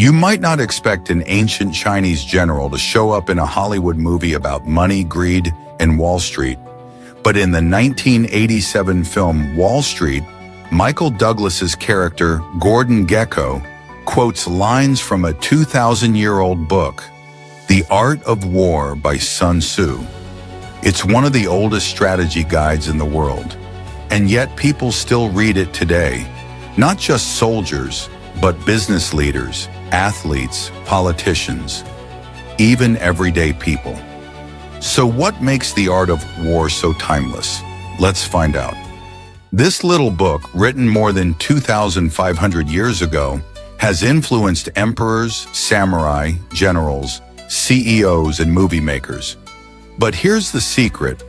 You might not expect an ancient Chinese general to show up in a Hollywood movie about money, greed, and Wall Street. But in the 1987 film Wall Street, Michael Douglas's character, Gordon Gekko, quotes lines from a 2,000-year-old book, The Art of War by Sun Tzu. It's one of the oldest strategy guides in the world, and yet people still read it today. Not just soldiers, but business leaders, athletes, politicians, even everyday people. So what makes The Art of War so timeless? Let's find out. This little book, written more than 2,500 years ago, has influenced emperors, samurai, generals, CEOs, and movie makers. But here's the secret.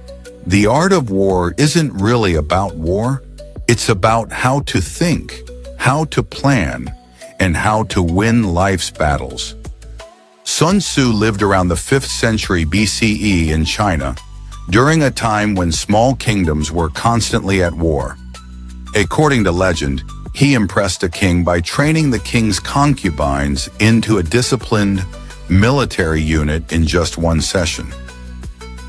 The Art of War isn't really about war. It's about how to think, how to plan, and how to win life's battles. Sun Tzu lived around the 5th century BCE in China, during a time when small kingdoms were constantly at war. According to legend, he impressed a king by training the king's concubines into a disciplined military unit in just one session.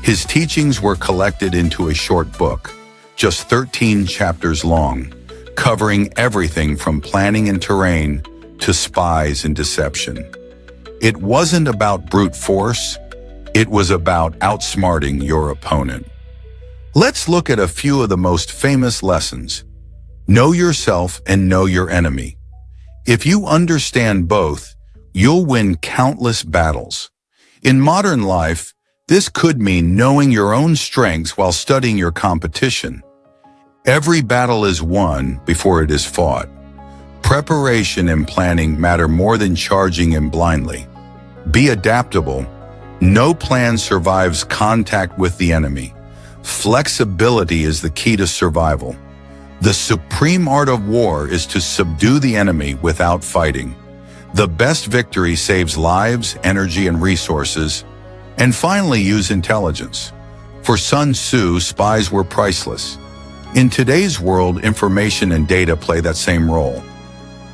His teachings were collected into a short book, just 13 chapters long, covering everything from planning and terrain to spies and deception. It wasn't about brute force, it was about outsmarting your opponent. Let's look at a few of the most famous lessons. Know yourself and know your enemy. If you understand both, you'll win countless battles. In modern life, this could mean knowing your own strengths while studying your competition. Every battle is won before it is fought. Preparation and planning matter more than charging in blindly. Be adaptable. No plan survives contact with the enemy. Flexibility is the key to survival. The supreme art of war is to subdue the enemy without fighting. The best victory saves lives, energy, and resources. And finally, use intelligence. For Sun Tzu, spies were priceless. In today's world, information and data play that same role.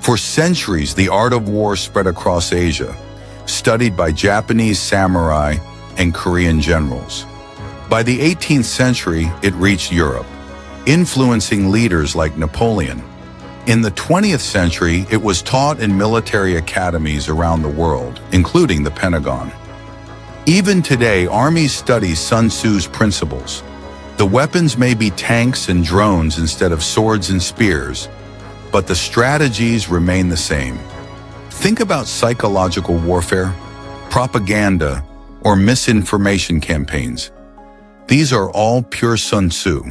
For centuries, the art of war spread across Asia, studied by Japanese samurai and Korean generals. By the 18th century, it reached Europe, influencing leaders like Napoleon. In the 20th century, it was taught in military academies around the world, including the Pentagon. Even today, armies study Sun Tzu's principles. The weapons may be tanks and drones instead of swords and spears, but the strategies remain the same. Think about psychological warfare, propaganda, or misinformation campaigns. These are all pure Sun Tzu.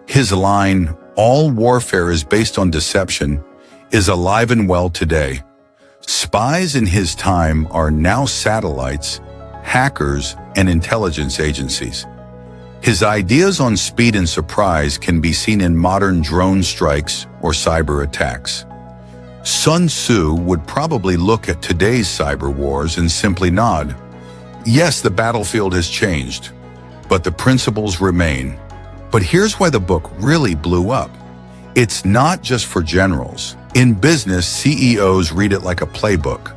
His line, "All warfare is based on deception," is alive and well today. Spies in his time are now satellites, hackers, and intelligence agencies. His ideas on speed and surprise can be seen in modern drone strikes or cyber attacks. Sun Tzu would probably look at today's cyber wars and simply nod. Yes, the battlefield has changed, but the principles remain. But here's why the book really blew up. It's not just for generals. In business, CEOs read it like a playbook.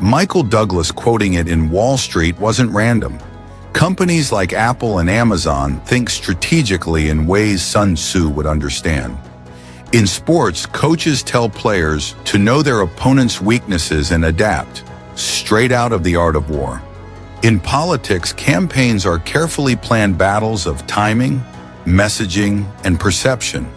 Michael Douglas quoting it in Wall Street wasn't random. Companies like Apple and Amazon think strategically in ways Sun Tzu would understand. In sports, coaches tell players to know their opponent's weaknesses and adapt, straight out of The Art of War. In politics, campaigns are carefully planned battles of timing, messaging, and perception.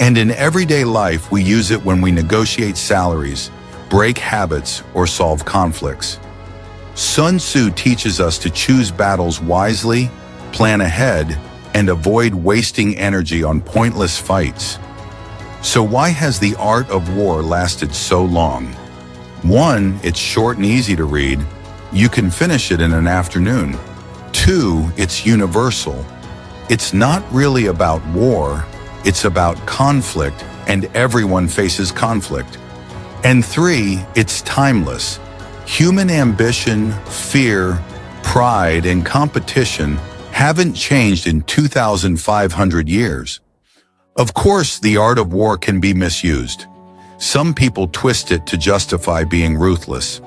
And in everyday life, we use it when we negotiate salaries, break habits, or solve conflicts. Sun Tzu teaches us to choose battles wisely, plan ahead, and avoid wasting energy on pointless fights. So why has The Art of War lasted so long? 1, it's short and easy to read. You can finish it in an afternoon. 2, it's universal. It's not really about war, it's about conflict, and everyone faces conflict. And 3, it's timeless. Human ambition, fear, pride, and competition haven't changed in 2,500 years. Of course, The Art of War can be misused. Some people twist it to justify being ruthless.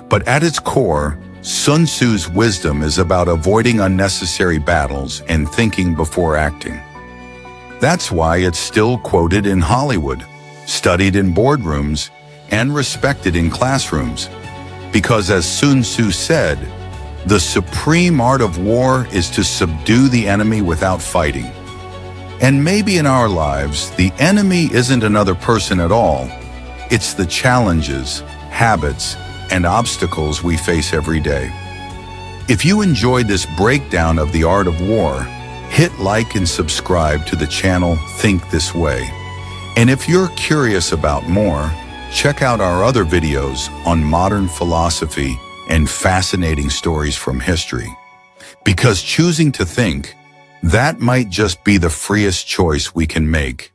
But at its core, Sun Tzu's wisdom is about avoiding unnecessary battles and thinking before acting. That's why it's still quoted in Hollywood, studied in boardrooms, and respected in classrooms. Because as Sun Tzu said, the supreme art of war is to subdue the enemy without fighting. And maybe in our lives, the enemy isn't another person at all. It's the challenges, habits, and obstacles we face every day. If you enjoyed this breakdown of the art of war, hit like and subscribe to the channel Think This Way. And if you're curious about more, check out our other videos on modern philosophy and fascinating stories from history. Because choosing to think, that might just be the freest choice we can make.